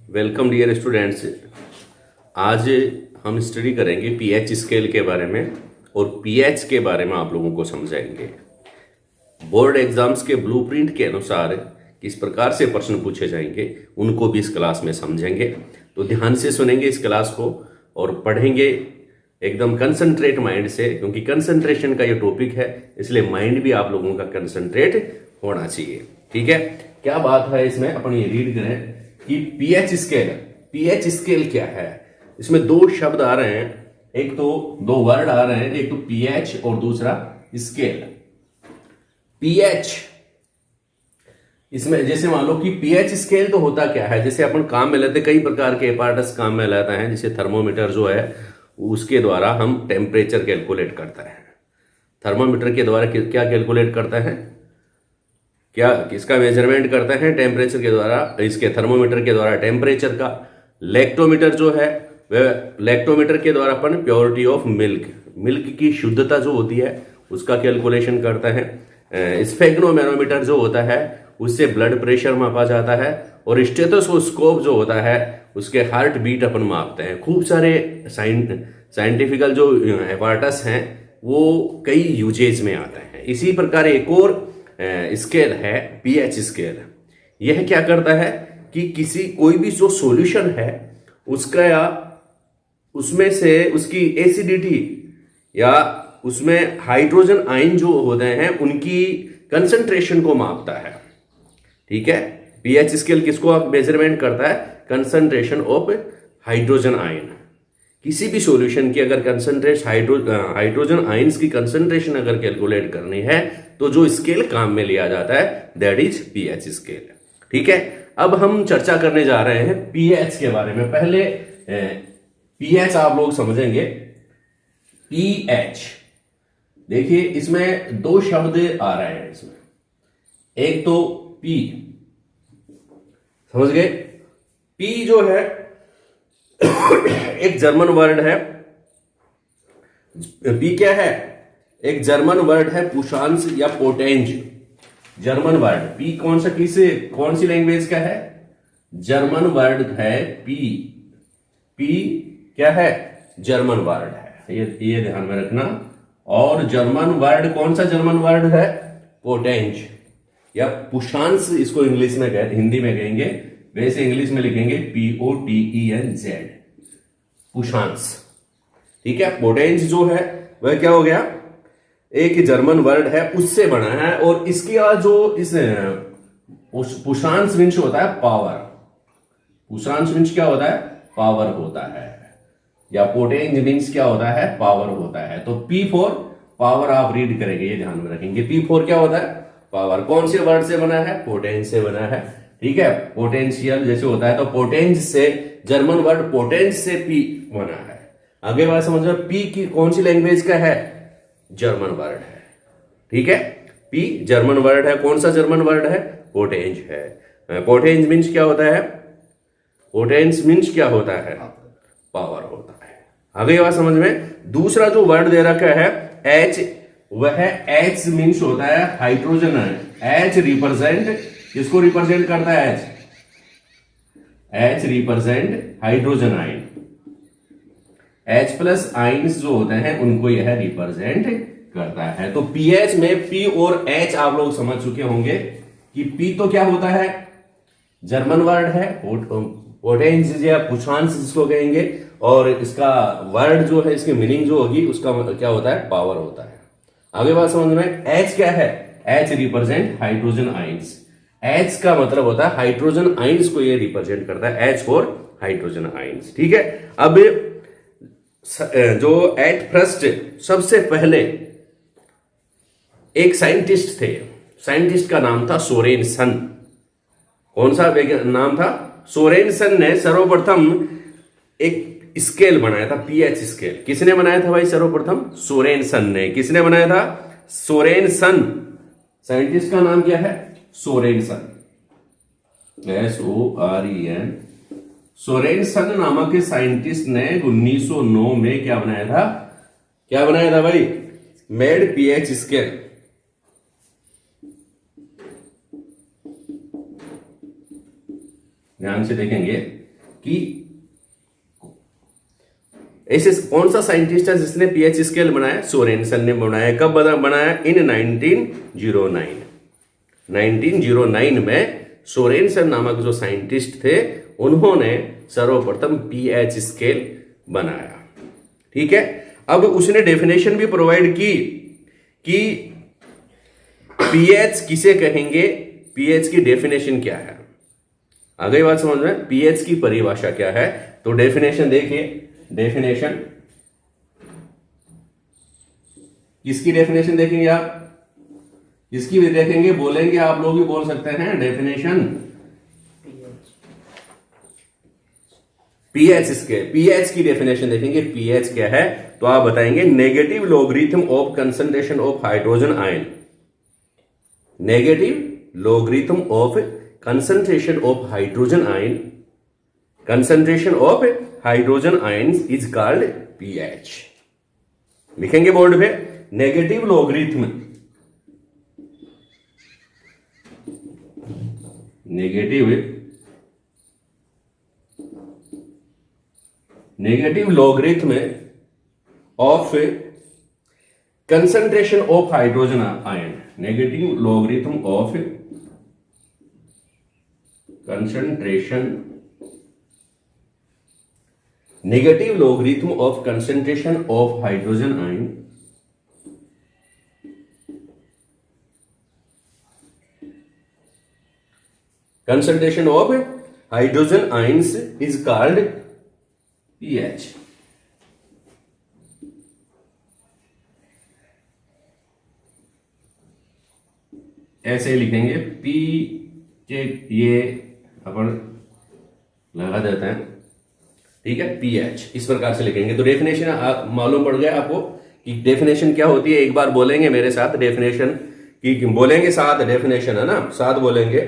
Welcome dear students. आज हम study करेंगे पीएच स्केल के बारे में और पीएच के बारे में आप लोगों को समझाएंगे। बोर्ड एग्जाम्स के ब्लूप्रिंट के अनुसार किस प्रकार से प्रश्न पूछे जाएंगे उनको भी इस क्लास में समझेंगे। तो ध्यान से सुनेंगे इस क्लास को और पढ़ेंगे एकदम कंसंट्रेट माइंड से, क्योंकि कंसंट्रेशन का ये टॉपिक है, इसलिए माइंड भी आप लोगों का कंसंट्रेट होना चाहिए। ठीक है, क्या बात है इसमें अपन ये रीड करें कि पीएच स्केल क्या है। इसमें दो शब्द आ रहे हैं, एक तो दो वर्ड आ रहे हैं, एक तो पीएच और दूसरा स्केल। पीएच, इसमें जैसे मान लो कि पीएच स्केल तो होता क्या है, जैसे अपन काम में लेते कई प्रकार के अपार्टस काम में लाते हैं, जैसे थर्मोमीटर जो है उसके द्वारा हम टेम्परेचर कैलकुलेट करते हैं। थर्मोमीटर के द्वारा क्या कैलकुलेट करता है, क्या किसका मेजरमेंट करते हैं, टेम्परेचर के द्वारा, इसके थर्मोमीटर के द्वारा टेम्परेचर का। लेक्टोमीटर जो है वह लेक्टोमीटर के द्वारा अपन प्योरिटी ऑफ मिल्क की शुद्धता जो होती है उसका कैलकुलेशन करता है। स्फेग्नोमेनोमीटर जो होता है उससे ब्लड प्रेशर मापा जाता है, और स्टेथोस्कोप जो होता है उसके हार्ट बीट अपन मापते हैं। खूब सारे साइंटिफिकल जो एपार्टस हैं वो कई यूजेज में आते हैं। इसी प्रकार एक और स्केल है पीएच स्केल। यह क्या करता है कि किसी कोई भी जो सॉल्यूशन है उसका या उसमें से उसकी एसिडिटी या उसमें हाइड्रोजन आयन जो होते हैं उनकी कंसंट्रेशन को मापता है। ठीक है, पीएच स्केल किसको मेजरमेंट करता है, कंसंट्रेशन ऑफ हाइड्रोजन आयन। किसी भी सॉल्यूशन की अगर हाइड्रोजन आयंस की कंसंट्रेशन अगर कैलकुलेट करनी है तो जो स्केल काम में लिया जाता है दैट इज पीएच स्केल। ठीक है, अब हम चर्चा करने जा रहे हैं पीएच के बारे में। पहले पीएच आप लोग समझेंगे। पीएच देखिए, इसमें दो शब्द आ रहे हैं इसमें, एक तो पी, समझ गए। पी जो है एक जर्मन वर्ड है। पी क्या है, एक जर्मन वर्ड है, पुशांस या पोटेंज, जर्मन वर्ड। पी कौन सी लैंग्वेज का है, जर्मन वर्ड है पी। पी क्या है, जर्मन वर्ड है, ये ध्यान में रखना। और जर्मन वर्ड कौन सा जर्मन वर्ड है, पोटेंज या पुशांस, इसको इंग्लिश में हिंदी में कहेंगे, वैसे इंग्लिश में लिखेंगे POTENZ, पुशांस। ठीक है, पोटेंज जो है वह क्या हो गया, एक जर्मन वर्ड है उससे बना है, और इसकी जो इस पुशांस विंश होता है पावर। पुशांस विंश क्या होता है, पावर होता है, या पोटेंज विंश क्या होता है, पावर होता है। तो P फॉर पावर आप रीड करेंगे, ये ध्यान में रखेंगे। P फॉर क्या होता है, पावर। कौन से वर्ड से बना है, पोटेंज से बना है। ठीक है, पोटेंशियल जैसे होता है, तो पोटेंज से, जर्मन वर्ड पोटेंज से पी बना है। आगे बात समझो, पी की कौन सी लैंग्वेज का है, जर्मन वर्ड है। ठीक है, पी जर्मन वर्ड है। कौन सा जर्मन वर्ड है, पोटेंज है। पोटेंज मीन्स क्या होता है, पोटेंज मीन्स क्या होता है, पावर होता है। आगे बात समझ में। दूसरा जो वर्ड दे रखा है एच, वह एच मीन्स होता है हाइड्रोजन आयन। एच रिप्रेजेंट, किसको रिप्रेजेंट करता है, H represent hydrogen ion. H plus ions जो होते हैं उनको यह रिप्रेजेंट करता है। तो पीएच में पी और एच आप लोग समझ चुके होंगे कि पी तो क्या होता है, जर्मन वर्ड है, पोटेंज या पुशांस जिसको कहेंगे, और इसका वर्ड जो है, इसकी मीनिंग जो होगी उसका क्या होता है, पावर होता है। आगे बात समझ में। H क्या है, H represent hydrogen ions. H का मतलब होता है हाइड्रोजन आइंस को ये रिप्रेजेंट करता है, H फॉर हाइड्रोजन आइंस। ठीक है, अब जो एट फर्स्ट सबसे पहले एक साइंटिस्ट थे, साइंटिस्ट का नाम था सोरेनसन। कौन सा नाम था, सोरेनसन ने सर्वप्रथम एक स्केल बनाया था, पीएच स्केल। किसने बनाया था भाई, सर्वप्रथम सोरेनसन ने। किसने बनाया था, सोरेनसन। साइंटिस्ट का नाम क्या है, सोरेनसन, SOREN। सोरेनसन नामक के साइंटिस्ट ने 1909 में क्या बनाया था भाई, मेड पीएच स्केल। ध्यान से देखेंगे, कि ऐसे कौन सा साइंटिस्ट है जिसने पीएच स्केल बनाया? सोरेनसन ने बनाया। कब बनाया? इन 1909। 1909 में सोरेनसन नामक जो साइंटिस्ट थे उन्होंने सर्वप्रथम पीएच स्केल बनाया। ठीक है, अब उसने डेफिनेशन भी प्रोवाइड की कि पीएच किसे कहेंगे, पीएच की डेफिनेशन क्या है। आ गई बात समझ में? पीएच की परिभाषा क्या है? तो डेफिनेशन देखिए, डेफिनेशन किसकी डेफिनेशन देखेंगे आप? इसकी भी देखेंगे, बोलेंगे आप लोग भी बोल सकते हैं डेफिनेशन। पीएच स्केल, पीएच की डेफिनेशन देखेंगे, पीएच क्या है? तो आप बताएंगे negative logarithm of concentration of hydrogen ion. Negative logarithm of concentration of hydrogen ion, concentration of hydrogen ion is called pH. लिखेंगे बोर्ड पे, negative logarithm, negative logarithm of concentration of hydrogen ion, negative logarithm of concentration, negative logarithm of concentration of hydrogen ion concentration of hydrogen ions is called pH। ऐसे लिखेंगे, P के ये अपन लगा देते हैं, ठीक है, पीएच इस प्रकार से लिखेंगे। तो डेफिनेशन मालूम पड़ गया आपको कि डेफिनेशन क्या होती है। एक बार बोलेंगे मेरे साथ डेफिनेशन की, बोलेंगे साथ, डेफिनेशन है ना, साथ बोलेंगे।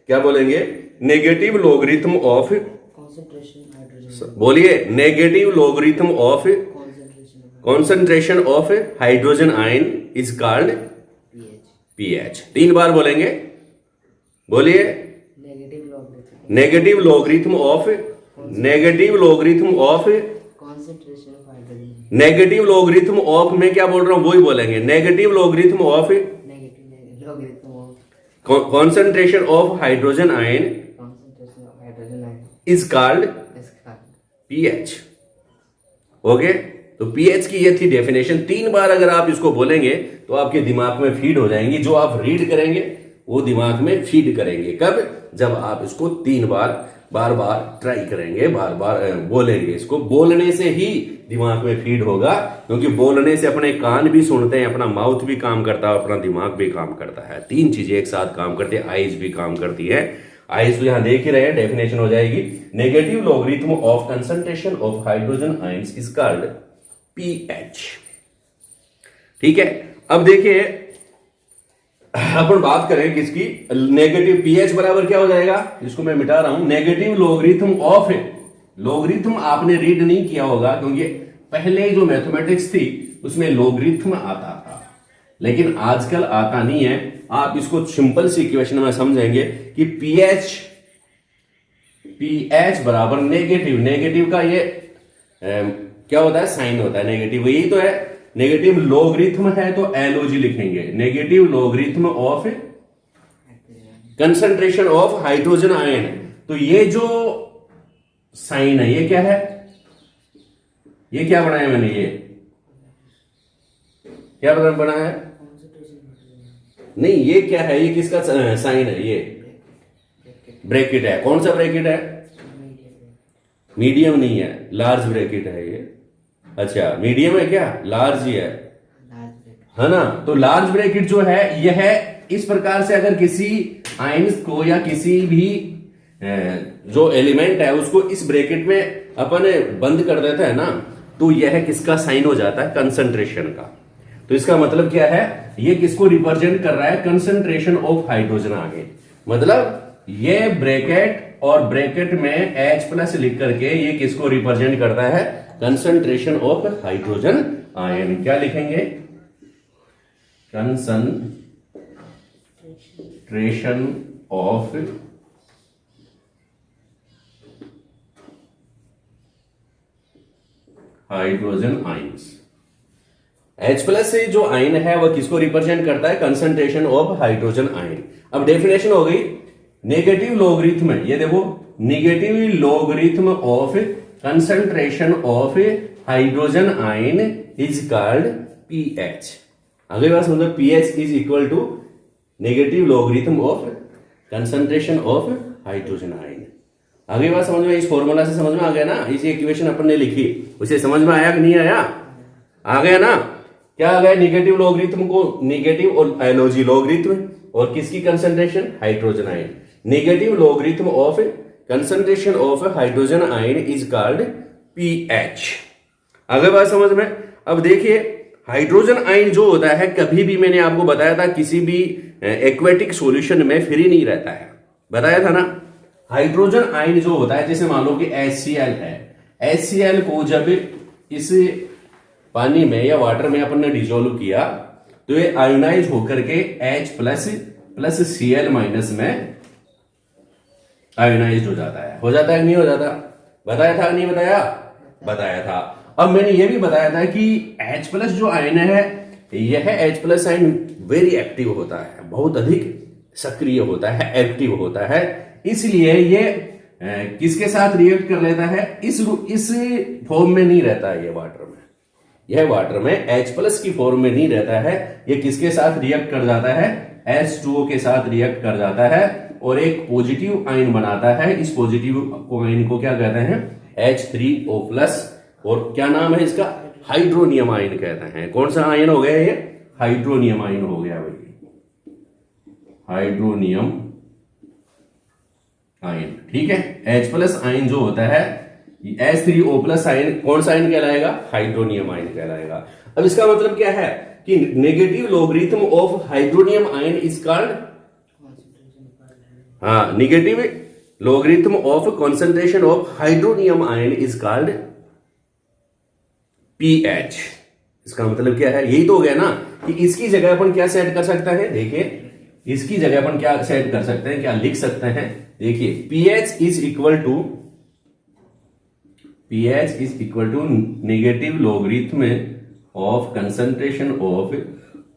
क्या बोलेंगे? नेगेटिव लॉगरिथम ऑफ कंसंट्रेशन, बोलिए, negative logarithm of concentration of hydrogen ion is called pH. 3 बार बोलेंगे, बोलिए, negative logarithm of, negative logarithm of concentration, negative logarithm of, मैं क्या बोल रहा हूं वही बोलेंगे, negative logarithm of concentration of hydrogen ion is called pH। Okay, तो pH की ये थी डेफिनेशन। 3 बार अगर आप इसको बोलेंगे तो आपके दिमाग में फीड हो जाएंगी। जो आप रीड करेंगे वो दिमाग में फीड करेंगे। कब? जब आप इसको 3 बार बार बार ट्राई करेंगे, बार बार बोलेंगे। इसको बोलने से ही दिमाग में फीड होगा, क्योंकि बोलने से अपने कान भी सुनते हैं, अपना माउथ भी काम करता है, अपना दिमाग भी काम करता है। 3 चीजें एक साथ काम करती है। आईज भी काम करती है। आईज तो यहां देख ही रहे हैं, डेफिनेशन हो जाएगी, negative logarithm of concentration of hydrogen ions is called pH. ठीक है, अब देखिए अपन बात करें किसकी, नेगेटिव पीएच बराबर क्या हो जाएगा, इसको मैं मिटा रहा हूं, नेगेटिव लॉगरिथम ऑफ, लॉगरिथम आपने रीड नहीं किया होगा क्योंकि पहले जो मैथमेटिक्स थी उसमें लॉगरिथम आता था, लेकिन आजकल आता नहीं है। आप इसको सिंपल सी इक्वेशन में समझेंगे कि पीएच बराबर नेगेटिव, नेगेटिव का ये क्या होता है, साइन होता है नेगेटिव, यही तो है। नेगेटिव लॉगरिथम है तो एलओजी लिखेंगे, negative logarithm of concentration of hydrogen ion. तो ये जो साइन है ये क्या है, ये क्या बनाया मैंने, ये क्या बनाया है, नहीं ये क्या है, ये किसका साइन है, ये ब्रैकेट है। कौन सा ब्रैकेट है, मीडियम नहीं है, लार्ज ब्रैकेट है ये। अच्छा मीडियम है क्या, लार्ज ही है ना। तो लार्ज ब्रैकेट जो है यह है इस प्रकार से, अगर किसी आयंस को या किसी भी जो एलिमेंट है उसको इस ब्रैकेट में अपन बंद कर देता है ना, तो यह किसका साइन हो जाता है, कंसंट्रेशन का। तो इसका मतलब क्या है, ये किसको रिप्रेजेंट कर रहा है, कंसंट्रेशन ऑफ हाइड्रोजन आगे। मतलब ये ब्रैकेट और ब्रैकेट में H+ लिख करके ये किसको रिप्रेजेंट करता है, कंसंट्रेशन ऑफ हाइड्रोजन आयन। क्या लिखेंगे, concentration of hydrogen ions. H plus से जो आयन है वह किसको रिप्रेजेंट करता है? Concentration of hydrogen ion. अब डेफिनेशन हो गई नेगेटिव लॉगरिथम, ये देखो negative logarithm of concentration of hydrogen ion is called pH. अगली बात समझो, pH is equal to negative logarithm of concentration of hydrogen ion. अगली बात समझ में, इस फॉर्मूला से समझ में आ गया ना? इसी इक्वेशन अपन ने लिखी, उसे समझ में आया कि नहीं आया? आ गया ना? क्या आ गया? नेगेटिव लॉगरिथम को नेगेटिव और एनर्जी लॉगरिथम और किसकी concentration? Hydrogen ion. Negative logarithm of concentration of hydrogen ion is called pH. अगली बात समझ में। अब देखिए हाइड्रोजन आयन जो होता है कभी भी, मैंने आपको बताया था, किसी भी एक्वेटिक सॉल्यूशन में फ्री नहीं रहता है, बताया था ना? हाइड्रोजन आयन जो होता है, जैसे मान लो कि HCl है, HCl को जब इस पानी में या वाटर में अपन ने डिजोल्व किया तो ये आयोनाइज होकर के H प्लस Cl माइनस में आयोनाइज हो जाता है। हो जाता है कि नहीं हो जाता? बताया था कि नहीं बताया? बताया था। अब मैंने ये भी बताया था कि H प्लस जो आयन है, यह H plus ion very active होता है, बहुत अधिक सक्रिय होता है, एक्टिव होता है, इसलिए ये किसके साथ रिएक्ट कर लेता है? इस फॉर्म में नहीं रहता है ये वाटर में, यह वाटर में H प्लस की फॉर्म में नहीं रहता है। ये किसके साथ रिएक्ट कर जाता है? H2O के साथ रिएक्ट कर जाता है और एक पॉजिटिव आयन बनाता है। इस पॉजिटिव आयन को क्या कहते हैं? H3O plus. और क्या नाम है इसका? हाइड्रोनियम आयन कहते हैं। कौन सा आयन हो गया ये? हाइड्रोनियम आयन हो गया भाई, हाइड्रोनियम आयन। ठीक है, H प्लस आयन जो होता है, H3O प्लस आयन कौन सा आयन कहलाएगा? हाइड्रोनियम आयन कहलाएगा। अब इसका मतलब क्या है कि negative logarithm of hydronium ion is called, हाँ, negative logarithm of concentration of hydronium ion is called pH. इसका मतलब क्या है? यही तो हो गया ना कि इसकी जगह अपन क्या सेट कर सकते हैं? देखिए इसकी जगह अपन क्या सेट कर सकते हैं, क्या लिख सकते हैं? देखिए pH is equal to negative logarithm of concentration of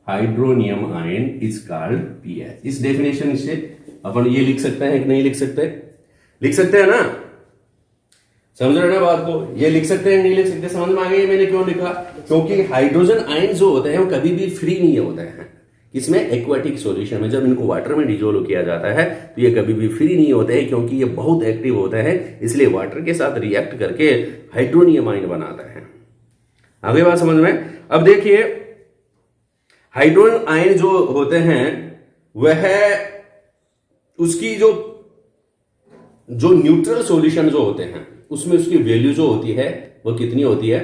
hydronium ion is called pH. इस डेफिनेशन से अपन ये लिख सकते हैं कि नहीं लिख सकते? लिख सकते हैं ना? समझ रहे ना बात को? ये लिख सकते हैं नहीं लिख सकते? समझ में आ गई मैंने क्यों लिखा? क्योंकि हाइड्रोजन आयन जो होते हैं वो कभी भी फ्री नहीं होते हैं। इसमें एक्वाटिक सॉल्यूशन में जब इनको वाटर में डिजोल्व किया जाता है तो ये कभी भी फ्री नहीं होते हैं, क्योंकि ये बहुत एक्टिव होते हैं, इसलिए वाटर के साथ रिएक्ट करके हाइड्रोनियम आयन बनाता है। आगे बात समझ में। अब देखिए हाइड्रोजन आयन जो होते हैं वह उसकी जो न्यूट्रल सॉल्यूशन जो होते हैं उसमें उसकी वैल्यू जो होती है वो कितनी होती है?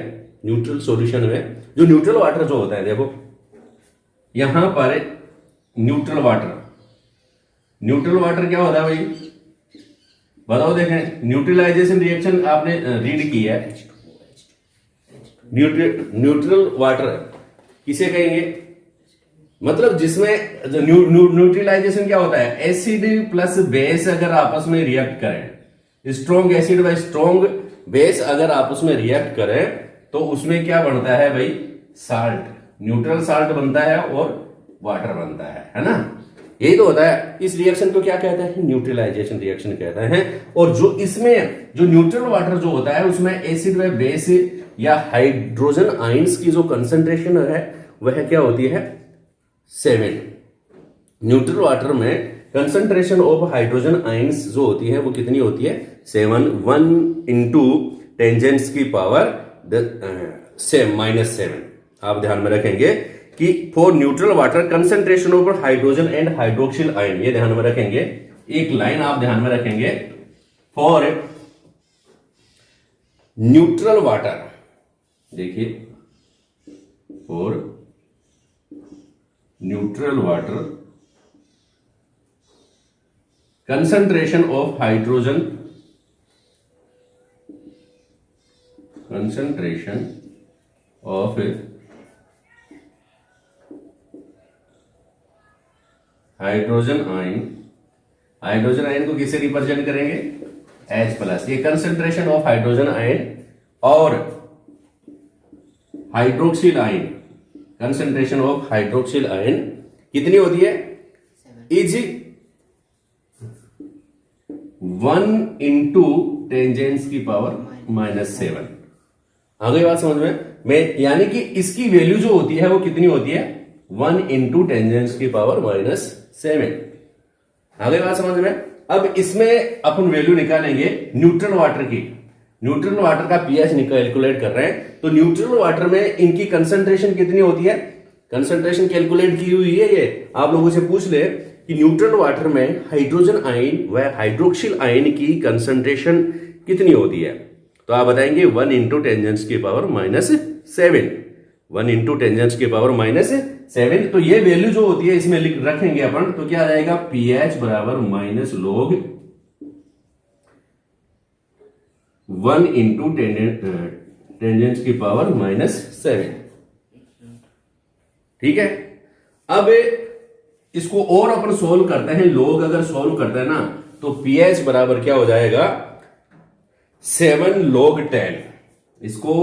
न्यूट्रल सॉल्यूशन में जो न्यूट्रल वाटर जो होता है, देखो यहां पर न्यूट्रल वाटर क्या होता है भाई? बताओ, देखें न्यूट्रलाइजेशन रिएक्शन आपने रीड की है। न्यूट्रल वाटर किसे कहेंगे? मतलब जिसमें न्यूट्रलाइजेशन क्या होता है? एसिड प्लस बेस अगर आपस में रिएक्ट करें, स्ट्रॉन्ग एसिड व स्ट्रॉन्ग बेस अगर आपस में रिएक्ट करें तो उसमें क्या बनता है भाई? साल्ट, न्यूट्रल साल्ट बनता है और वाटर बनता है ना? यही तो होता है। इस रिएक्शन को क्या कहते हैं? न्यूट्रलाइजेशन रिएक्शन कहते हैं। और जो इसमें जो न्यूट्रल वाटर जो होता है उसमें एसिड व बेस या हाइड्रोजन आयंस की जो कंसंट्रेशन है वह क्या होती है? 7। न्यूट्रल वाटर में कंसंट्रेशन ऑफ हाइड्रोजन आयंस जो होती है वो कितनी होती है? 7। 1 इंटू टेंजेंट्स की पावर -7। आप ध्यान में रखेंगे कि for neutral water concentration of hydrogen and hydroxyl ion, ये ध्यान में रखेंगे। एक लाइन आप ध्यान में रखेंगे, फॉर न्यूट्रल वाटर, देखिए for neutral water concentration of hydrogen, concentration of hydrogen ion को किससे रिप्रेजेंट करेंगे? H plus. ये कंसंट्रेशन ऑफ हाइड्रोजन आयन और hydroxyl ion, concentration of hydroxyl ion कितनी होती है? इज 1 इंटू 10 की पावर -7। आ गई बात समझ में? यानी कि इसकी वैल्यू जो होती है वो कितनी होती है? 1 इंटू 10 की पावर -7। आ गई बात समझ में? अब इसमें अपन वैल्यू निकालेंगे न्यूट्रल वाटर की। न्यूट्रल वाटर का पीएच कैलकुलेट कर रहे हैं, तो न्यूट्रल वाटर में इनकी कंसंट्रेशन कितनी होती है? कंसंट्रेशन कैलकुलेट की हुई है। ये आप लोगों से पूछ ले कि न्यूट्रल वाटर में हाइड्रोजन आयन व हाइड्रोक्सिल आयन की कंसंट्रेशन कितनी होती है, तो आप बताएंगे 1 इंटू 10 की पावर -7। 1 इंटू 10 की पावर -7। तो ये वैल्यू जो होती है इसमें रखेंगे अपन, तो क्या आ जाएगा? पीएच बराबर -log 1 इंटू 10 की पावर -7। ठीक है। अब इसको और अपन सोल्व करते हैं। लोग अगर सोल्व करते हैं ना, तो पीएच बराबर क्या हो जाएगा? 7 log 10। इसको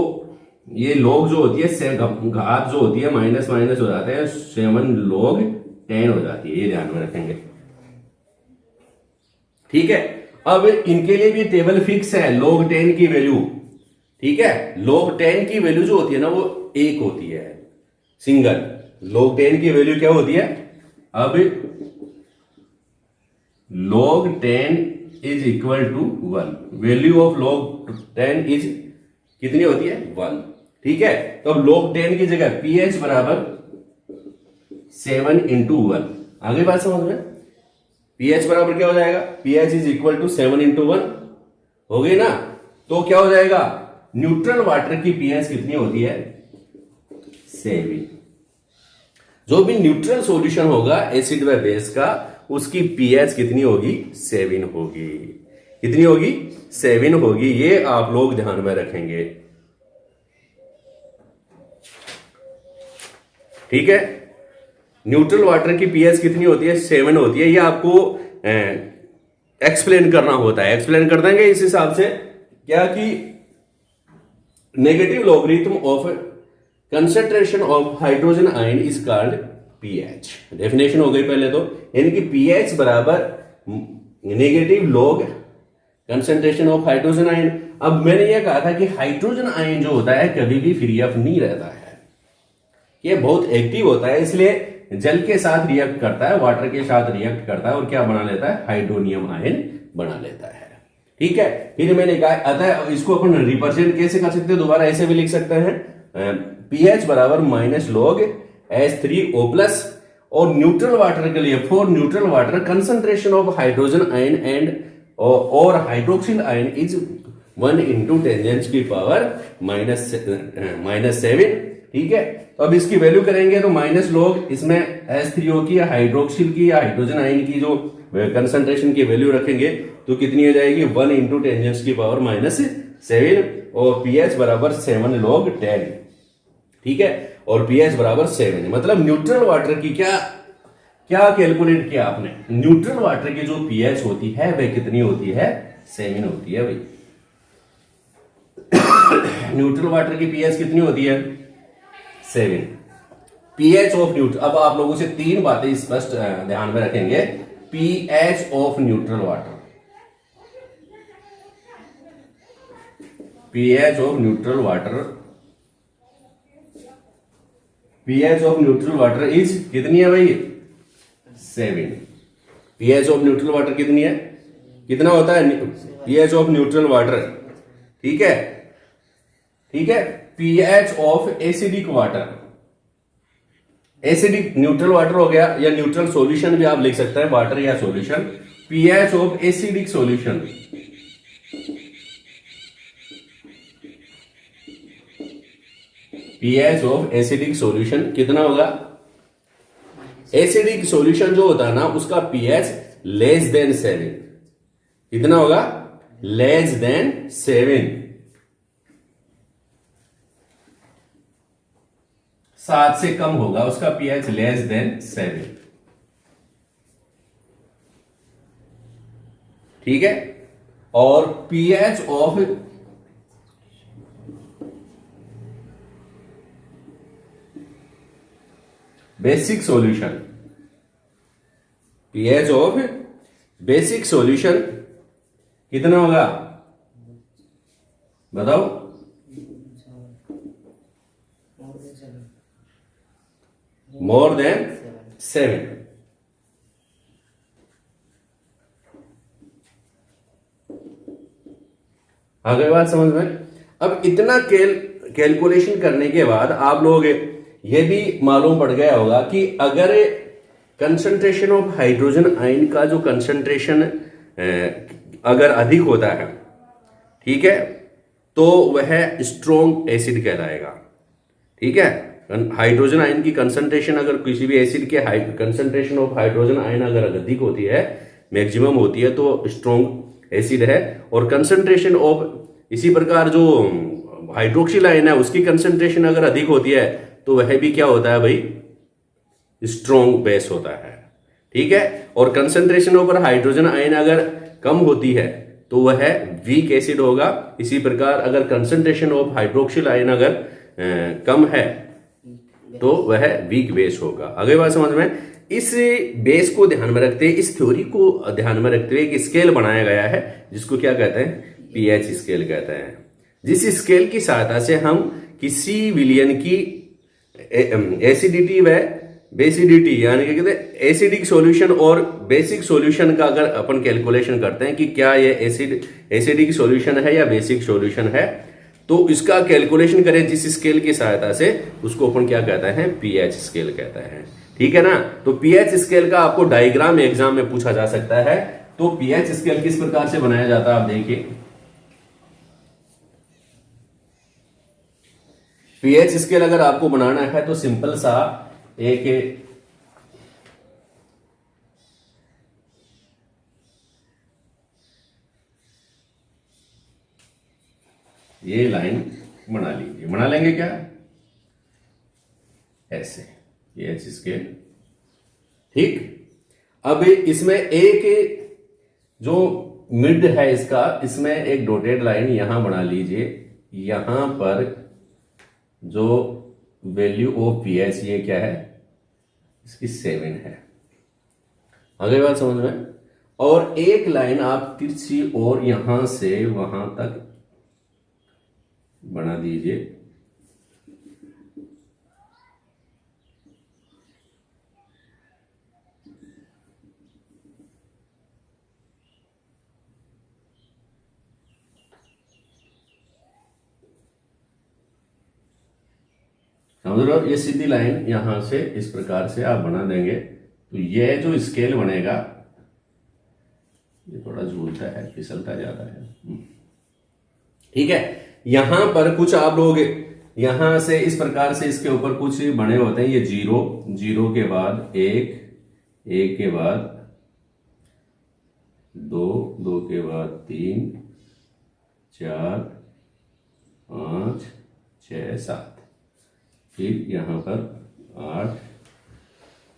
ये log जो होती है, घात जो होती है माइनस माइनस हो जाते हैं, 7 log 10 हो जाती है। ये ध्यान में रखेंगे। ठीक है। अब इनके लिए भी टेबल फिक्स है log 10 की वैल्यू। ठीक है। log 10 की वैल्यू जो होती है ना, वो 1 होती है, सिंगल। log 10 की वैल्यू क्या होती है? अब log 10 is equal to 1। Value of log 10 is कितनी होती है? 1। ठीक है। तो अब log 10 की जगह pH बराबर 7 इंटू 1। आगे बात समझ में? pH बराबर क्या हो जाएगा? pH is equal to 7 into 1 हो गई ना। तो क्या हो जाएगा? न्यूट्रल वाटर की pH कितनी होती है? 7। जो भी न्यूट्रल सॉल्यूशन होगा एसिड व बेस का, उसकी pH कितनी होगी? 7 होगी। कितनी होगी? 7 होगी। ये आप लोग ध्यान में रखेंगे। ठीक है। न्यूट्रल वाटर की pH कितनी होती है? 7 होती है। ये आपको एक्सप्लेन करना होता है। एक्सप्लेन कर देंगे इस हिसाब से, क्या कि negative logarithm of concentration of hydrogen ion is called pH. Definition हो गई पहले तो, यानी कि पीएच बराबर negative log concentration of hydrogen ion. अब मैंने यह कहा था कि हाइड्रोजन आयन जो होता है कभी भी फ्री ऑफ नहीं रहता है, ये बहुत एक्टिव होता है, इसलिए जल के साथ रिएक्ट करता है, वाटर के साथ रिएक्ट करता है और क्या बना लेता है? हाइड्रोनियम आयन बना लेता है। ठीक है। फिर मैंने कहा, अतः इसको अपन रिप्रेजेंट कैसे कर सकते हैं? दोबारा ऐसे भी लिख सकते हैं, pH बराबर -log H3O+। और न्यूट्रल वाटर के लिए, for neutral water concentration of hydrogen ion and और हाइड्रोक्सिल आयन इज 1 इंटू 10 की पावर -7। ठीक है। तो अब इसकी वैल्यू करेंगे तो -log इसमें H3O की या हाइड्रोक्सिल की या हाइड्रोजन आयन की जो कंसंट्रेशन की वैल्यू रखेंगे तो कितनी हो जाएगी? 1 इंटू 10 की पावर -7 और pH बराबर 7 log 10। ठीक है। और pH बराबर 7। मतलब न्यूट्रल वाटर की क्या क्या कैलकुलेट किया आपने? न्यूट्रल वाटर की जो pH होती है वह कितनी होती है? 7 होती है भाई। न्यूट्रल वाटर की pH कितनी होती है? 7। pH ऑफ न्यूट्रल, अब आप लोगों से 3 बातें स्पष्ट ध्यान में रखेंगे। pH of neutral water, pH of neutral water, pH of neutral water is कितनी है भाई? 7। pH ऑफ न्यूट्रल वाटर कितनी है? कितना होता है pH ऑफ न्यूट्रल वाटर? ठीक है। ठीक है। pH of acidic water, acidic neutral water हो गया, या न्यूट्रल सॉल्यूशन भी आप लिख सकते हैं, वाटर या solution. pH of acidic solution, pH of acidic solution कितना होगा? एसिडिक सॉल्यूशन जो होता है ना, उसका pH लेस देन 7। कितना होगा? Less than 7। 7 से कम होगा उसका pH, लेस देन 7। ठीक है। और pH of basic solution, pH of basic solution कितना होगा बताओ? More than 7। आ गई बात समझ में? अब इतना कैलकुलेशन करने के बाद आप लोग ये भी मालूम पड़ गया होगा कि अगर कंसंट्रेशन ऑफ हाइड्रोजन आयन का जो कंसंट्रेशन अगर अधिक होता है, ठीक है, तो वह स्ट्रॉन्ग एसिड कहलाएगा। ठीक है, हाइड्रोजन आयन की कंसंट्रेशन अगर किसी भी एसिड के कंसंट्रेशन ऑफ हाइड्रोजन आयन अगर अधिक होती है, मैक्सिमम होती है, तो स्ट्रॉन्ग एसिड है। और कंसंट्रेशन ऑफ इसी प्रकार जो हाइड्रोक्सिल आयन है उसकी कंसंट्रेशन अगर अधिक होती है तो वह भी क्या होता है भाई? स्ट्रॉन्ग बेस होता है। ठीक है, और कंसंट्रेशन ऑफ हाइड्रोजन आयन अगर कम होती है तो वह वीक एसिड होगा। इसी प्रकार अगर कंसंट्रेशन ऑफ हाइड्रोक्सिल आयन अगर कम है तो वह वीक बेस होगा। आगे बात समझ में? इस बेस को ध्यान में रखते, इस थ्योरी को ध्यान में रखते हुए एक स्केल बनाया गया है जिसको क्या कहते हैं? पीएच स्केल कहते हैं। जिस स्केल की सहायता से हम किसी विलयन की एसिडिटी व बेसिडिटी यानी कि कहते हैं एसिडिक सॉल्यूशन और बेसिक सॉल्यूशन का अगर अपन कैलकुलेशन करते हैं कि क्या ये एसिडिक सॉल्यूशन है या बेसिक सॉल्यूशन है, तो इसका कैलकुलेशन करें जिस स्केल की सहायता से, उसको अपन क्या कहते हैं? पीएच स्केल कहते हैं। ठीक है ना? तो पीएच स्केल का आपको डायग्राम एग्जाम में पूछा जा सकता है। तो पीएच स्केल किस प्रकार से बनाया जाता है आप देखिए। पीएच स्केल अगर आपको बनाना है तो सिंपल सा एक ये लाइन बना लीजिए। बना लेंगे क्या? ऐसे पीएच स्केल। ठीक, अब इसमें एक जो मिड है इसका, इसमें एक डॉटेड लाइन यहां बना लीजिए। यहां पर जो वैल्यू ऑफ पीएच ये क्या है? इसकी 7 है। अगली बात समझ में? और एक लाइन आप तिरछी और यहां से वहां तक बना दीजिए। समझ लो, ये सीधी लाइन यहां से इस प्रकार से आप बना देंगे तो ये जो स्केल बनेगा, ये थोड़ा झूलता है, फिसलता जाता है। ठीक है, यहां पर कुछ आप लोग यहां से इस प्रकार से इसके ऊपर कुछ बने होते हैं। ये 0 के बाद 1 के बाद 2 के बाद 3 4 5 6 7, फिर यहां पर 8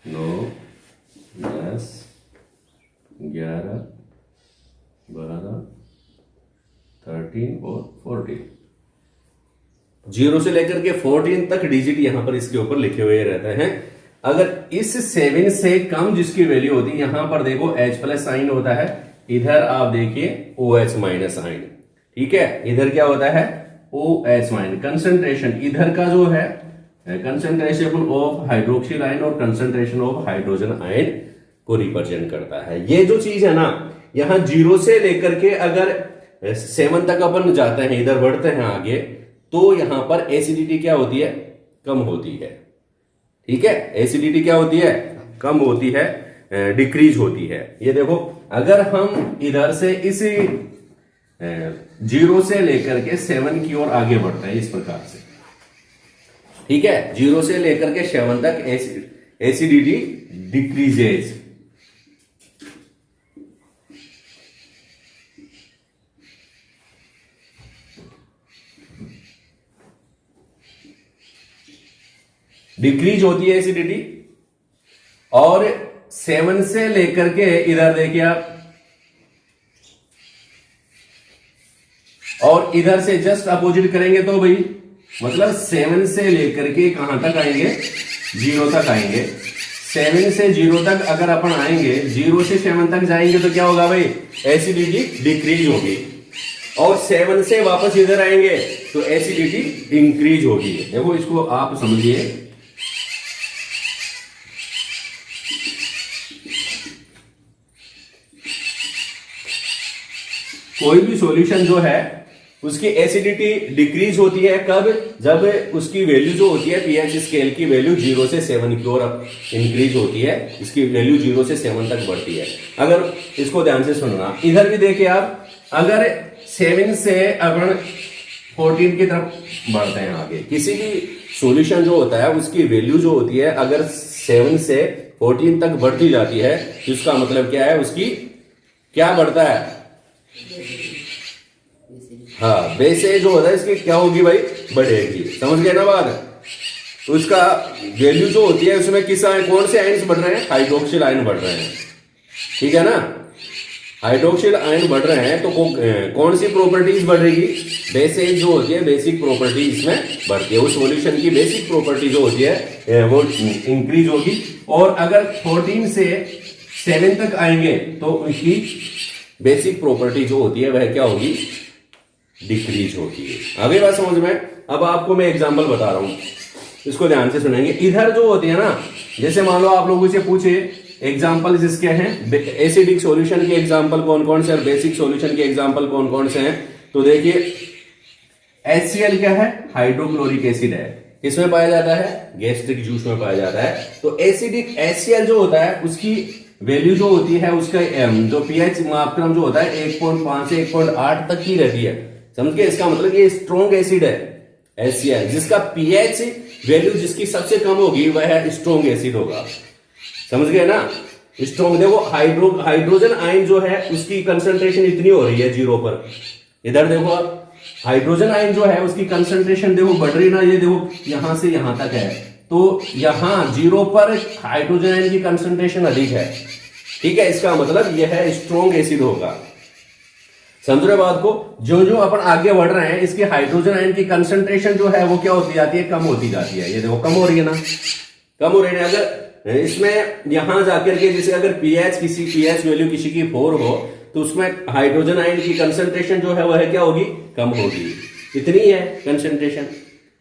9 10 11 12 13 और 14। 0 से लेकर के 14 तक डिजिट यहां पर इसके ऊपर लिखे हुए रहते हैं। अगर इस 7 से कम जिसकी वैल्यू होती है, यहां पर देखो H+ साइन होता है, इधर आप देखिए OH- साइन। ठीक है, इधर क्या होता है? OH minus. कंसंट्रेशन इधर का जो है कंसंट्रेशन ऑफ हाइड्रोक्सिल आयन और कंसंट्रेशन ऑफ हाइड्रोजन आयन को रिप्रेजेंट करता है। ये जो चीज है ना, यहां 0 से लेकर के अगर 7 तक अपन जाते हैं, इधर बढ़ते हैं आगे, तो यहां पर एसिडिटी क्या होती है? कम होती है। ठीक है, एसिडिटी क्या होती है? कम होती है, डिक्रीज होती है। ये देखो, अगर हम इधर से इस 0 से लेकर के 7 की ओर आगे बढ़ते हैं इस प्रकार से, ठीक है, 0 से लेकर के 7 तक एसिडिटी डिक्रीजेज। डिक्रीज होती है एसिडिटी। और 7 से लेकर के इधर देखिए आप, और इधर से जस्ट अपोजिट करेंगे तो भाई मतलब 7 से लेकर के कहां तक आएंगे? 0 तक आएंगे, 7 से 0 तक अगर अपन आएंगे, 0 से 7 तक जाएंगे तो क्या होगा भाई, एसिडिटी डिक्रीज होगी, और 7 से वापस इधर आएंगे तो एसिडिटी इंक्रीज होगी। देखो इसको आप समझिए, कोई भी सॉल्यूशन जो है उसकी एसिडिटी डिक्रीज होती है कब, जब उसकी वैल्यू जो होती है पीएच स्केल की वैल्यू 0 से 7 की ओर इंक्रीज होती है, इसकी वैल्यू 0 से 7 तक बढ़ती है। अगर इसको ध्यान से सुनना, इधर भी देखिए आप, अगर 7 से अपन 14 की तरफ बढ़ते हैं आगे, किसी भी सॉल्यूशन जो होता है उसकी वैल्यू जो होती है अगर 7 से 14 तक बढ़ती जाती है, इसका मतलब क्या है, उसकी क्या बढ़ता है, हाँ बेसे जो होता है इसकी क्या होगी भाई, बढ़ेगी। समझ गए ना बात, उसका वैल्यू जो होती है उसमें किस कौन से आयन्स बढ़ रहे हैं, हाइड्रोक्सिल आयन बढ़ रहे हैं, ठीक है ना, हाइड्रोक्सिल आयन बढ़ रहे हैं तो कौन सी प्रॉपर्टीज बढ़ेगी, बेसिक जो होती है बेसिक प्रॉपर्टी इसमें बढ़ती है, उस सॉल्यूशन की बेसिक प्रॉपर्टी जो होती है वो इंक्रीज होगी। और अगर 14 से 7 तक आएंगे तो उसकी बेसिक प्रॉपर्टी जो होती है वह क्या होगी, डिक्रीज होती है। आगे बात समझ में। अब आपको मैं एग्जांपल बता रहा हूं, इसको ध्यान से सुनेंगे। इधर जो होती है ना, जैसे मान लो आप लोगों से पूछे एग्जांपल जिसके हैं, एसिडिक सॉल्यूशन के एग्जांपल कौन कौन से और बेसिक सॉल्यूशन के एग्जांपल कौन कौन से हैं, तो देखिए HCl क्या है, हाइड्रोक्लोरिक एसिड है, किसमें पाया जाता है, गैस्ट्रिक जूस में पाया जाता है। तो एसिडिक HCl जो होता है उसकी वैल्यू जो होती है उसका जो पीएच मापक्रम जो होता है 1.5 से 1.8 तक की रहती है। समझ गए, इसका मतलब ये स्ट्रॉन्ग एसिड है HCl, जिसका पीएच वैल्यू जिसकी सबसे कम होगी वह स्ट्रॉन्ग एसिड होगा। समझ गए ना, स्ट्रॉन्ग। देखो हाइड्रोजन आयन जो है उसकी कंसंट्रेशन इतनी हो रही है 0 पर, इधर देखो हाइड्रोजन आयन जो है उसकी कंसंट्रेशन देखो बढ़ रही ना, ये देखो यहां से यहां तक है, तो यहां 0 पर हाइड्रोजन आयन की कंसंट्रेशन अधिक है, ठीक है, इसका मतलब यह है स्ट्रॉन्ग एसिड होगा। समझ रहे बात को, जो जो अपन आगे बढ़ रहे हैं इसके हाइड्रोजन आयन की कंसंट्रेशन जो है वो क्या होती जाती है, कम होती जाती है। ये देखो कम हो रही है ना, कम हो रही है। अगर इसमें यहां जाकर के जैसे अगर पीएच वैल्यू किसी की 4 हो तो उसमें हाइड्रोजन आयन की कंसंट्रेशन जो है वह क्या होगी, कम होगी, इतनी है कंसंट्रेशन,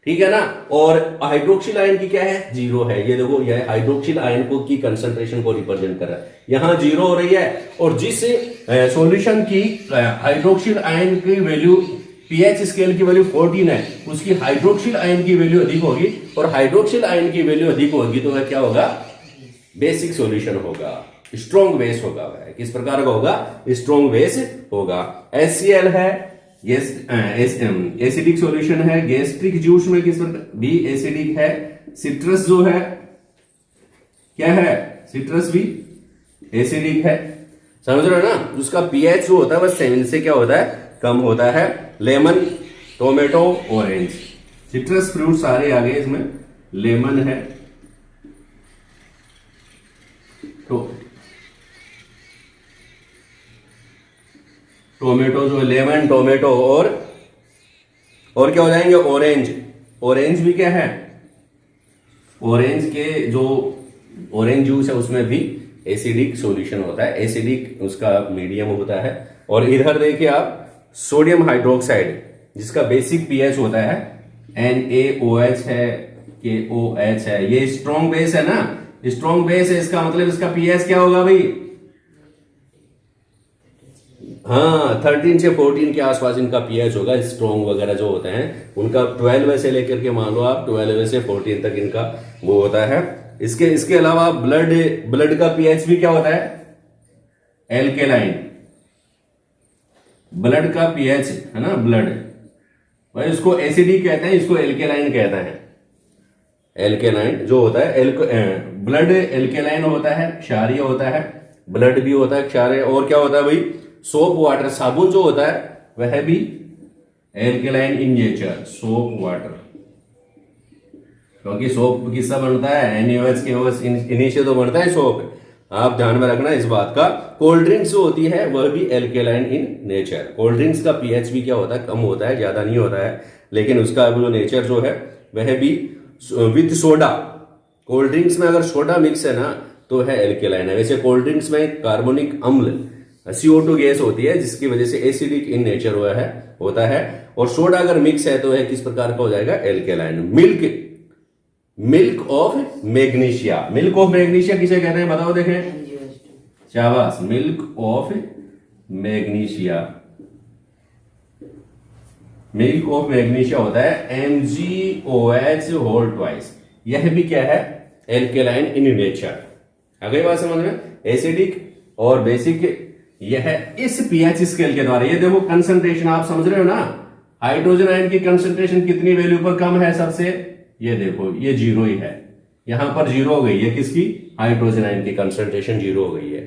ठीक है ना। और हाइड्रोक्सिल आयन की क्या है, 0 है। ये देखो यह हाइड्रोक्सिल आयन को की कंसंट्रेशन को रिप्रेजेंट कर रहा है, यहां 0 हो रही है। और जिस सॉल्यूशन की हाइड्रोक्सिल आयन की वैल्यू पीएच स्केल की वैल्यू 14 है, उसकी हाइड्रोक्सिल आयन की वैल्यू अधिक होगी, और हाइड्रोक्सिल आयन की वैल्यू अधिक होगी तो वह क्या होगा, बेसिक सॉल्यूशन होगा, स्ट्रॉन्ग बेस होगा। वह किस प्रकार का होगा, स्ट्रॉन्ग बेस होगा। HCl है एसिडिक सॉल्यूशन है, गैस्ट्रिक जूस में किस भी एसिडिक है, सिट्रस जो है क्या है, सिट्रस भी एसिडिक है। समझ रहे हो ना, उसका पीएच जो होता है वह 7 से क्या होता है, कम होता है। Lemon, tomato, orange, citrus fruit सारे आ गए इसमें, लेमन है तो टोमेटो जो लेमन, टोमेटो और क्या हो जाएंगे, ऑरेंज। ऑरेंज भी क्या है, ऑरेंज के जो ऑरेंज जूस है उसमें भी एसिडिक सॉल्यूशन होता है, एसिडिक उसका मीडियम होता है। और इधर देखिए आप सोडियम हाइड्रोक्साइड, जिसका बेसिक पीएच होता है NaOH है, KOH है, ये स्ट्रॉन्ग बेस है ना, स्ट्रॉन्ग बेस है, इसका मतलब इसका पीएच क्या होगा भाई, हाँ 13 से 14 के आसपास इनका पीएच होगा। स्ट्रॉन्ग वगैरह जो होते हैं उनका 12 से लेकर के मान लो आप 12 से 14 तक इनका वो होता है। इसके अलावा ब्लड का पीएच भी क्या होता है, एल्केलाइन। ब्लड का पीएच है ना, ब्लड भाई इसको एसिडिक कहते हैं, इसको एल्केलाइन कहते हैं। एल्केलाइन जो होता है, ब्लड एल्केलाइन होता है, क्षारीय होता है, ब्लड भी होता है क्षारीय। और क्या होता है भाई, सोप वाटर, साबुन जो होता है वह भी alkaline in nature, soap water, क्योंकि सोप किससे बनता है, NaOH KOH इन्हीं से तो बनता है सोप। आप ध्यान में रखना इस बात का। कोल्ड ड्रिंक्स जो होती है वह भी alkaline in nature. Cold drinks का पीएच भी क्या होता है, कम होता है, ज्यादा नहीं होता है, लेकिन उसका जो नेचर जो है वह भी विथ सोडा कोल्ड ड्रिंक्स में अगर सोडा मिक्स है ना तो है एल्केलाइन है। वैसे कोल्ड ड्रिंक्स में कार्बोनिक अम्ल CO2 गैस होती है जिसकी वजह से एसिडिक इन नेचर होता है। और सोडा अगर मिक्स है तो है किस प्रकार का हो जाएगा, alkaline. Milk of magnesia, milk of magnesia किसे कहते हैं बताओ देखें, शाबाश, milk of magnesia. Milk of magnesia होता है MgOH होल ट्वाइस। यह भी क्या है, एल्केलाइन इन नेचर। आ गई बात समझ में, एसिडिक और बेसिक। यह इस पीएच स्केल के द्वारा, ये देखो कंसंट्रेशन आप समझ रहे हो ना, हाइड्रोजन आयन की कंसंट्रेशन कितनी वैल्यू पर कम है सबसे, ये देखो ये 0 ही है, यहां पर 0 हो गई है, किसकी, हाइड्रोजन आयन की कंसंट्रेशन 0 हो गई है।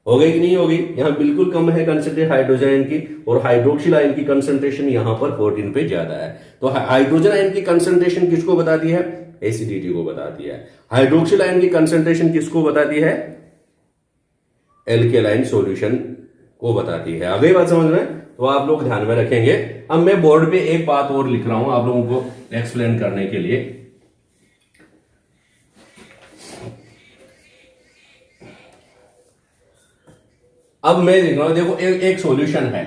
हो गई कि नहीं होगी, यहां बिल्कुल कम है कंसंट्रेशन हाइड्रोजन आयन की, और हाइड्रोक्सिल आयन की कंसंट्रेशन यहां पर 14 पे ज्यादा है। तो हाइड्रोजन आयन की कंसंट्रेशन किसको बताती है, एसिडिटी को बताती है। हाइड्रोक्सिल आयन की कंसंट्रेशन किसको बताती है, एल्केलाइन सॉल्यूशन को बताती है। आ गई बात समझ में, तो आप लोग ध्यान में रखेंगे। अब मैं बोर्ड पे एक बात और लिख रहा हूं आप लोगों को एक्सप्लेन करने के लिए। अब मैं लिख रहा हूं, देखो एक सॉल्यूशन है,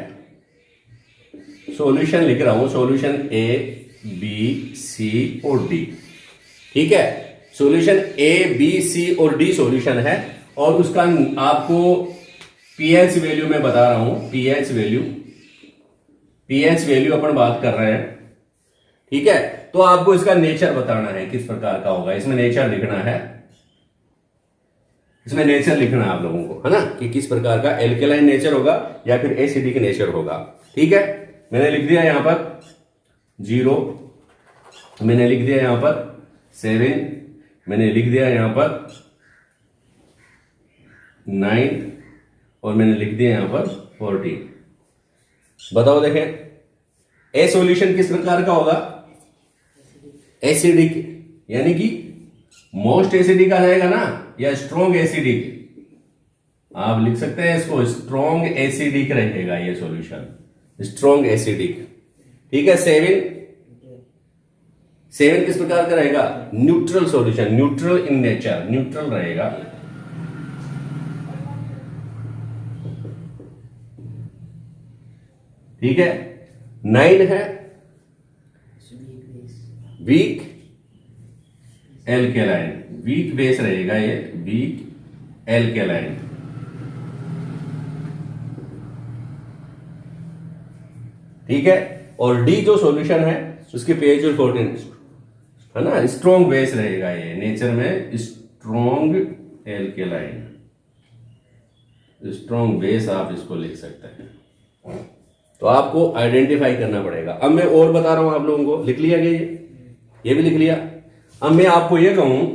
सॉल्यूशन लिख रहा हूं, सॉल्यूशन A B C और D, ठीक है। सॉल्यूशन A B C और D सॉल्यूशन है, और उसका आपको पीएच वैल्यू मैं बता रहा हूं, पीएच वैल्यू अपन बात कर रहे हैं, ठीक है। तो आपको इसका नेचर बताना है किस प्रकार का होगा, इसमें नेचर लिखना है, इसमें नेचर लिखना है आप लोगों को, है ना, कि किस प्रकार का एल्केलाइन नेचर होगा या फिर एसिडिक नेचर होगा, ठीक है। मैंने लिख दिया यहां पर 0, मैंने लिख दिया यहां पर 7, मैंने लिख दिया यहां पर 9, और मैंने लिख दिया यहां पर 14। बताओ देखें ए सॉल्यूशन किस प्रकार का होगा, एसिडिक, यानी कि मोस्ट एसिडिक आ जाएगा ना, या स्ट्रॉन्ग एसिडिक, आप लिख सकते हैं इसको, स्ट्रॉन्ग एसिडिक रहेगा ये सॉल्यूशन, स्ट्रॉन्ग एसिडिक, ठीक है। 7 किस प्रकार का रहेगा, neutral solution, neutral in nature, neutral रहेगा। ठीक है। 9 है वीक एल्केलाइन, वीक बेस रहेगा ये, वीक एल्केलाइन, ठीक है। और डी जो सॉल्यूशन है उसके pH 14 है ना, स्ट्रॉन्ग बेस रहेगा ये, नेचर में स्ट्रॉन्ग एल्केलाइन, स्ट्रॉन्ग बेस आप इसको लिख सकते हैं। तो आपको आइडेंटिफाई करना पड़ेगा। अब मैं और बता रहा हूं आप लोगों को, लिख लिया गया ये भी लिख लिया। अब मैं आपको ये कहूं,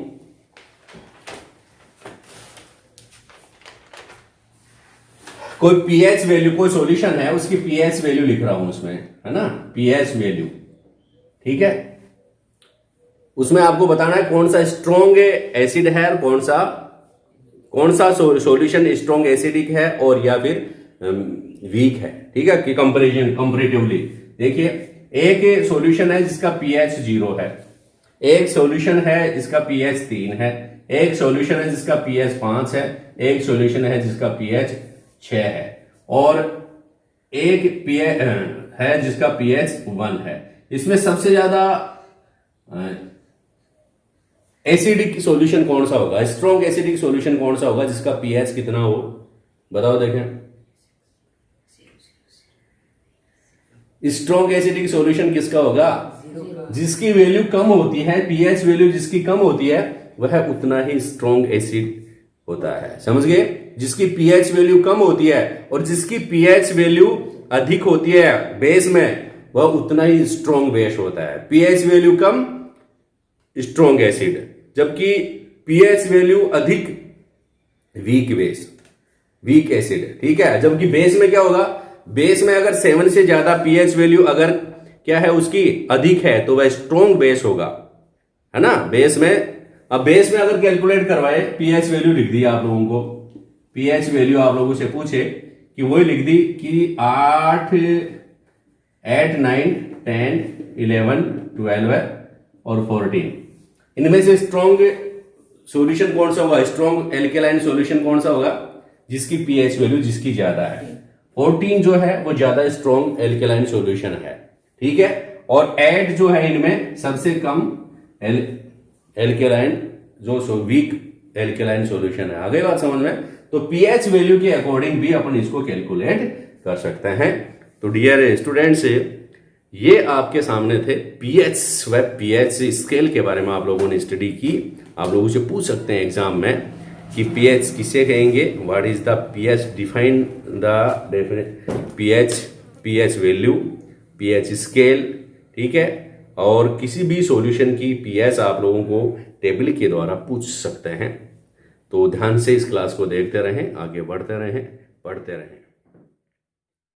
कोई पीएच वैल्यू, कोई सॉल्यूशन है उसकी पीएच वैल्यू लिख रहा हूं उसमें, है ना, पीएच वैल्यू, ठीक है। उसमें आपको बताना है कौन सा स्ट्रॉन्ग एसिड है और कौन सा सॉल्यूशन स्ट्रॉन्ग एसिडिक है और या फिर वीक है, ठीक है, कि कंपैरेटिवली। देखिए एक सॉल्यूशन है जिसका पीएच 0 है, एक सॉल्यूशन है जिसका पीएच 3 है, एक सॉल्यूशन है जिसका पीएच 5 है, एक सॉल्यूशन है जिसका पीएच 6 है, और एक पीएच है जिसका पीएच 1 है। इसमें सबसे ज्यादा एसिडिक सॉल्यूशन कौन सा होगा, स्ट्रॉन्ग एसिडिक सॉल्यूशन कौन सा होगा जिसका पीएच कितना हो, बताओ देखें। स्ट्रॉन्ग एसिडिक सॉल्यूशन किसका होगा, जिसकी वैल्यू कम होती है, पीएच वैल्यू जिसकी कम होती है वह उतना ही स्ट्रॉन्ग एसिड होता है, समझ गए। जिसकी पीएच वैल्यू कम होती है और जिसकी पीएच वैल्यू अधिक होती है बेस में, वह उतना ही स्ट्रॉन्ग बेस होता है। पीएच वैल्यू कम स्ट्रॉन्ग एसिड, जबकि पीएच वैल्यू अधिक वीक बेस, वीक एसिड, ठीक है। जबकि बेस में क्या होगा, बेस में अगर 7 से ज्यादा पीएच वैल्यू अगर क्या है उसकी अधिक है तो वह स्ट्रॉन्ग बेस होगा, है ना, बेस में। अब बेस में अगर कैलकुलेट करवाए, पीएच वैल्यू लिख दी आप लोगों को, पीएच वैल्यू आप लोगों से पूछे कि वही लिख दी कि 8, 9, 10, 11, 12 और 14, इनमें से स्ट्रॉन्ग सॉल्यूशन कौन सा होगा, स्ट्रॉन्ग एल्केलाइन सॉल्यूशन कौन सा होगा, जिसकी पीएच वैल्यू जिसकी ज्यादा है। 14 जो है वो ज्यादा स्ट्रॉन्ग एल्केलाइन सॉल्यूशन है, ठीक है। और 8 जो है इनमें सबसे कम एल्केलाइन जो वीक एल्केलाइन सॉल्यूशन है। आ गई बात समझ में। तो पीएच वैल्यू के अकॉर्डिंग भी अपन इसको कैलकुलेट कर सकते हैं। तो डियर स्टूडेंट्स, ये आपके सामने थे पीएच व पीएच स्केल के बारे में आप लोगों ने स्टडी की। आप लोगों से पूछ सकते हैं एग्जाम में कि पीएच किसे कहेंगे, what is the pH, define the pH value, pH scale, ठीक है। और किसी भी सॉल्यूशन की पीएच आप लोगों को टेबल के द्वारा पूछ सकते हैं। तो ध्यान से इस क्लास को देखते रहें, आगे बढ़ते रहें, पढ़ते रहें।